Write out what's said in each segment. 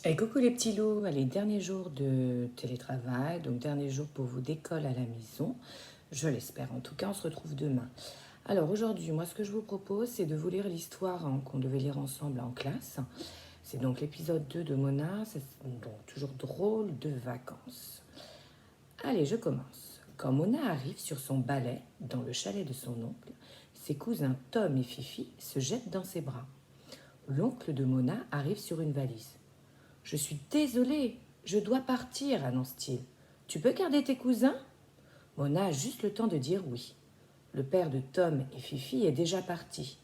Et coucou les petits loups, allez, dernier jour de télétravail, donc dernier jour pour vous d'école à la maison, je l'espère en tout cas, on se retrouve demain. Alors aujourd'hui, moi ce que je vous propose, c'est de vous lire l'histoire qu'on devait lire ensemble en classe. C'est donc l'épisode 2 de Mona, c'est donc toujours drôle de vacances. Allez, je commence. Quand Mona arrive sur son balai dans le chalet de son oncle, ses cousins Tom et Fifi se jettent dans ses bras. L'oncle de Mona arrive sur une valise. Je suis désolée, je dois partir, annonce-t-il. Tu peux garder tes cousins? Mona a juste le temps de dire oui. Le père de Tom et Fifi est déjà parti.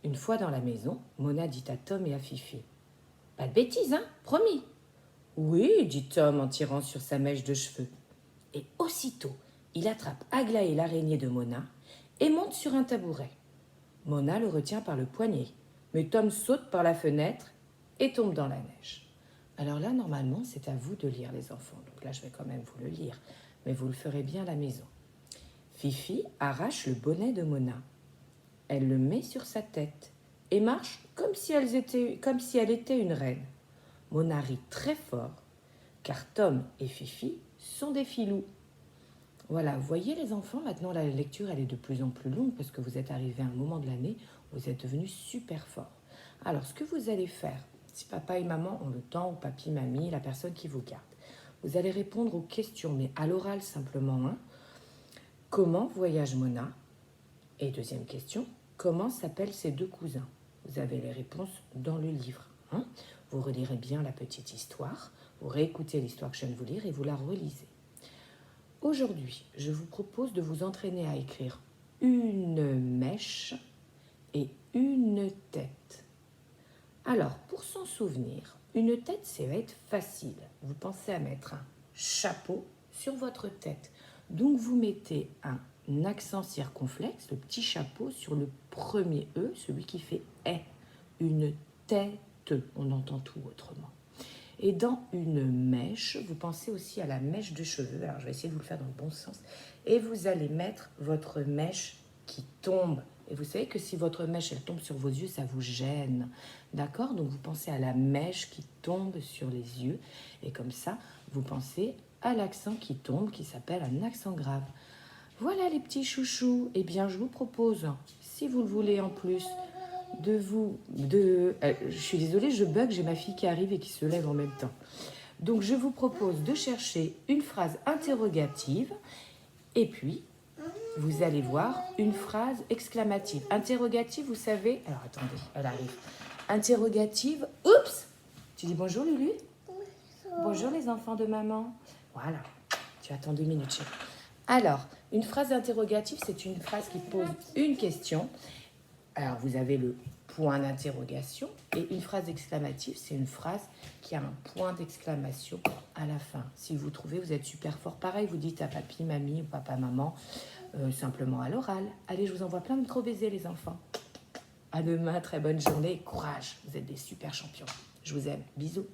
Une fois dans la maison, Mona dit à Tom et à Fifi. Pas de bêtises, hein? Promis. Oui, dit Tom en tirant sur sa mèche de cheveux. Et aussitôt, il attrape Aglaé l'araignée de Mona et monte sur un tabouret. Mona le retient par le poignet, mais Tom saute par la fenêtre et tombe dans la neige. Alors là, normalement, c'est à vous de lire, les enfants. Donc là, je vais quand même vous le lire, mais vous le ferez bien à la maison. Fifi arrache le bonnet de Mona. Elle le met sur sa tête et marche comme si elle était une reine. Mona rit très fort, car Tom et Fifi sont des filous. Voilà, vous voyez les enfants, maintenant la lecture elle est de plus en plus longue parce que vous êtes arrivés à un moment de l'année où vous êtes devenus super forts. Alors ce que vous allez faire, si papa et maman ont le temps, ou papy, mamie, la personne qui vous garde, vous allez répondre aux questions, mais à l'oral simplement. Comment voyage Mona? Et deuxième question, comment s'appellent ses deux cousins? Vous avez les réponses dans le livre. Vous relirez bien la petite histoire, vous réécoutez l'histoire que je viens de vous lire et vous la relisez. Aujourd'hui, je vous propose de vous entraîner à écrire une mèche et une tête. Alors, pour s'en souvenir, une tête, ça va être facile. Vous pensez à mettre un chapeau sur votre tête. Donc, vous mettez un accent circonflexe, le petit chapeau, sur le premier E, celui qui fait « est ». Une tête, on entend tout autrement. Et dans une mèche, vous pensez aussi à la mèche de cheveux. Alors, je vais essayer de vous le faire dans le bon sens. Et vous allez mettre votre mèche qui tombe. Et vous savez que si votre mèche, elle tombe sur vos yeux, ça vous gêne. D'accord? Donc, vous pensez à la mèche qui tombe sur les yeux. Et comme ça, vous pensez à l'accent qui tombe, qui s'appelle un accent grave. Voilà les petits chouchous. Eh bien, je vous propose, si vous le voulez en plus, je suis désolée, je bug, j'ai ma fille qui arrive et qui se lève en même temps. Donc, je vous propose de chercher une phrase interrogative et puis, vous allez voir une phrase exclamative. Interrogative, vous savez... Alors, attendez, elle arrive. Interrogative, oups! Tu dis bonjour, Lulu? Bonjour, les enfants de maman. Voilà, tu attends 2 minutes, chérie. Alors, une phrase interrogative, c'est une phrase qui pose une question. Alors, vous avez le point d'interrogation et une phrase exclamative, c'est une phrase qui a un point d'exclamation à la fin. Si vous trouvez, vous êtes super fort. Pareil, vous dites à papy, mamie ou papa, maman, simplement à l'oral. Allez, je vous envoie plein de gros baisers, les enfants. À demain, très bonne journée et courage. Vous êtes des super champions. Je vous aime. Bisous.